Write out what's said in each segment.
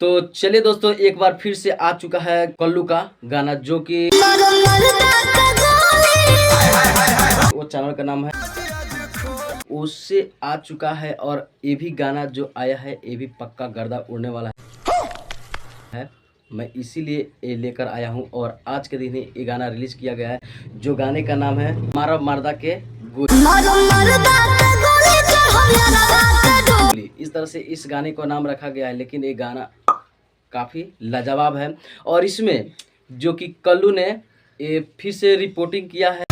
तो चलिए दोस्तों, एक बार फिर से आ चुका है कल्लू का गाना, जो कि वो चैनल का नाम है, उससे आ चुका है। और ये भी गाना जो आया है ये भी पक्का गर्दा उड़ने वाला है। मैं इसीलिए ये लेकर आया हूँ और आज के दिन ही ये गाना रिलीज किया गया है, जो गाने का नाम है मारा मर्दा के गोली। इस तरह से इस गाने को नाम रखा गया है, लेकिन ये गाना काफ़ी लाजवाब है। और इसमें जो कि कल्लू ने ये फिर से रिपोर्टिंग किया है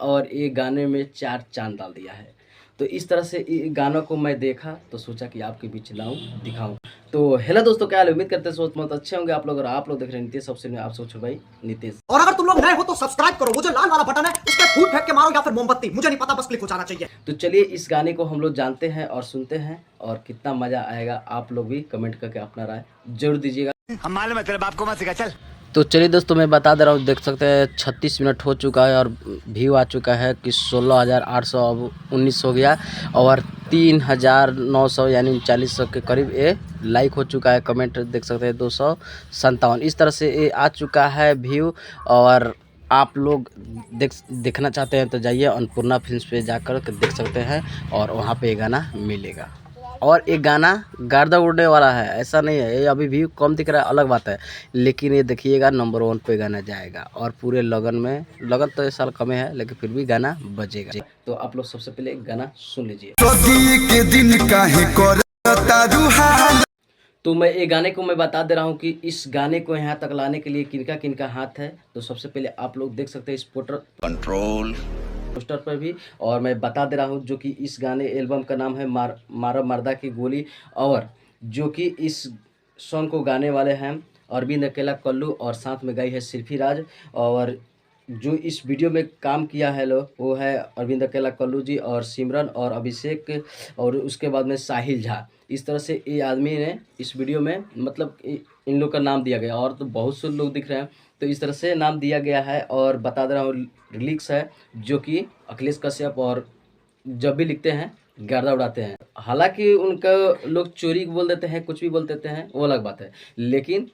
और ये गाने में 4 चांद डाल दिया है। तो इस तरह से गानों को मैं देखा तो सोचा कि आपके बीच लाऊं, दिखाऊं। तो हेलो दोस्तों, क्या हाल है? उम्मीद करते हैं सोच बहुत अच्छे होंगे आप लोग। और आप लोग देख रहे हैं नीतीश, सबसे मैं आप सब छोड़ भाई नीतीश। और अगर तुम लोग नए हो तो सब्सक्राइब करो, वो जो लाल वाला बटन है उस पर फूट फेंक के मारो या फिर मोमबत्ती, मुझे नहीं पता, बस क्लिक हो जाना चाहिए। तो चलिए इस गाने को हम लोग जानते हैं और सुनते हैं, और कितना मजा आएगा आप लोग भी कमेंट करके अपना राय जरूर दीजिएगा। हम मालूम है तेरे बाप को मत सिखा, चल। तो चलिए दोस्तों, मैं बता दे रहा हूँ, देख सकते हैं 36 मिनट हो चुका है और व्यू आ चुका है कि 16,800 अब 19 हो गया, और 3,900 यानी 3900 के करीब ये लाइक हो चुका है। कमेंट देख सकते हैं 257। इस तरह से ये आ चुका है व्यू। और आप लोग देखना चाहते हैं तो जाइए अन्नपूर्णा फिल्म्स पे जाकर के देख सकते हैं, और वहाँ पे ये गाना मिलेगा। और ये गाना गर्दा उड़ने वाला है, ऐसा नहीं है। ये अभी व्यू कम दिख रहा है, अलग बात है, लेकिन ये देखिएगा नंबर 1 पे गाना जाएगा। और पूरे लगन में, लगन तो इस साल कम है लेकिन फिर भी गाना बजेगा। तो आप लोग सबसे पहले गाना सुन लीजिए। तो मैं ये गाने को मैं बता दे रहा हूँ कि इस गाने को यहाँ तक लाने के लिए किनका किनका हाथ है। तो सबसे पहले आप लोग देख सकते हैं इस पोस्टर पर भी। और मैं बता दे रहा हूँ जो कि इस गाने एल्बम का नाम है मारा मर्दा की गोली। और जो कि इस सॉन्ग को गाने वाले हैं अरविंद अकेला कल्लू, और साथ में गाई है शिल्पी राज। और जो इस वीडियो में काम किया है लोग वो है अरविंद अकेला कल्लू जी, और सिमरन और अभिषेक, और उसके बाद में साहिल झा। इस तरह से ये आदमी ने इस वीडियो में मतलब इन लोग का नाम दिया गया। और तो बहुत से लोग दिख रहे हैं, तो इस तरह से नाम दिया गया है। और बता दे रहा हूँ लिरिक्स है जो कि अखिलेश कश्यप, और जब भी लिखते हैं गर्दा उड़ाते हैं। हालांकि उनका लोग चोरी बोल देते हैं, कुछ भी बोल देते हैं, वो अलग बात है, लेकिन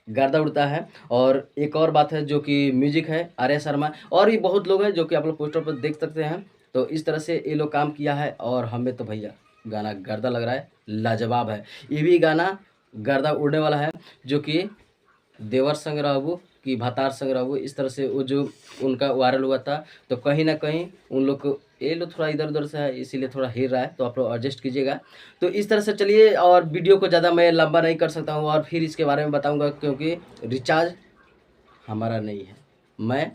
गर्दा उड़ता है। और एक और बात है जो कि म्यूजिक है आर्या शर्मा, और भी बहुत लोग हैं जो कि आप लोग पोस्टर पर देख सकते हैं। तो इस तरह से ये लोग काम किया है, और हमें तो भैया गाना गर्दा लग रहा है, लाजवाब है। ये भी गाना गर्दा उड़ने वाला है, जो कि देवर संग रहबू कि भातार संग रहबू, इस तरह से वो जो उनका वायरल हुआ था। तो कहीं ना कहीं उन लोग को ये लोग थोड़ा इधर उधर से है, इसीलिए थोड़ा हिल रहा है, तो आप लोग एडजस्ट कीजिएगा। तो इस तरह से चलिए, और वीडियो को ज़्यादा मैं लंबा नहीं कर सकता हूँ और फिर इसके बारे में बताऊँगा, क्योंकि रिचार्ज हमारा नहीं है। मैं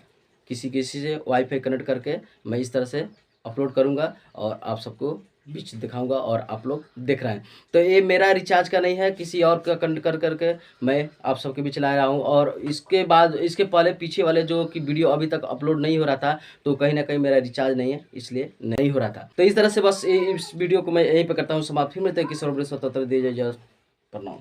किसी से वाईफाई कनेक्ट करके मैं इस तरह से अपलोड करूँगा और आप सबको बीच दिखाऊंगा, और आप लोग देख रहे हैं। तो ये मेरा रिचार्ज का नहीं है, किसी और का कनेक्ट कर करके मैं आप सबके बीच ला रहा हूँ। और इसके बाद, इसके पहले पीछे वाले जो कि वीडियो अभी तक अपलोड नहीं हो रहा था, तो कहीं ना कहीं मेरा रिचार्ज नहीं है, इसलिए नहीं हो रहा था। तो इस तरह से बस इस वीडियो को मैं यहीं पर करता हूँ समाप्त। फिर मिलते हैं किसी और प्रणाम।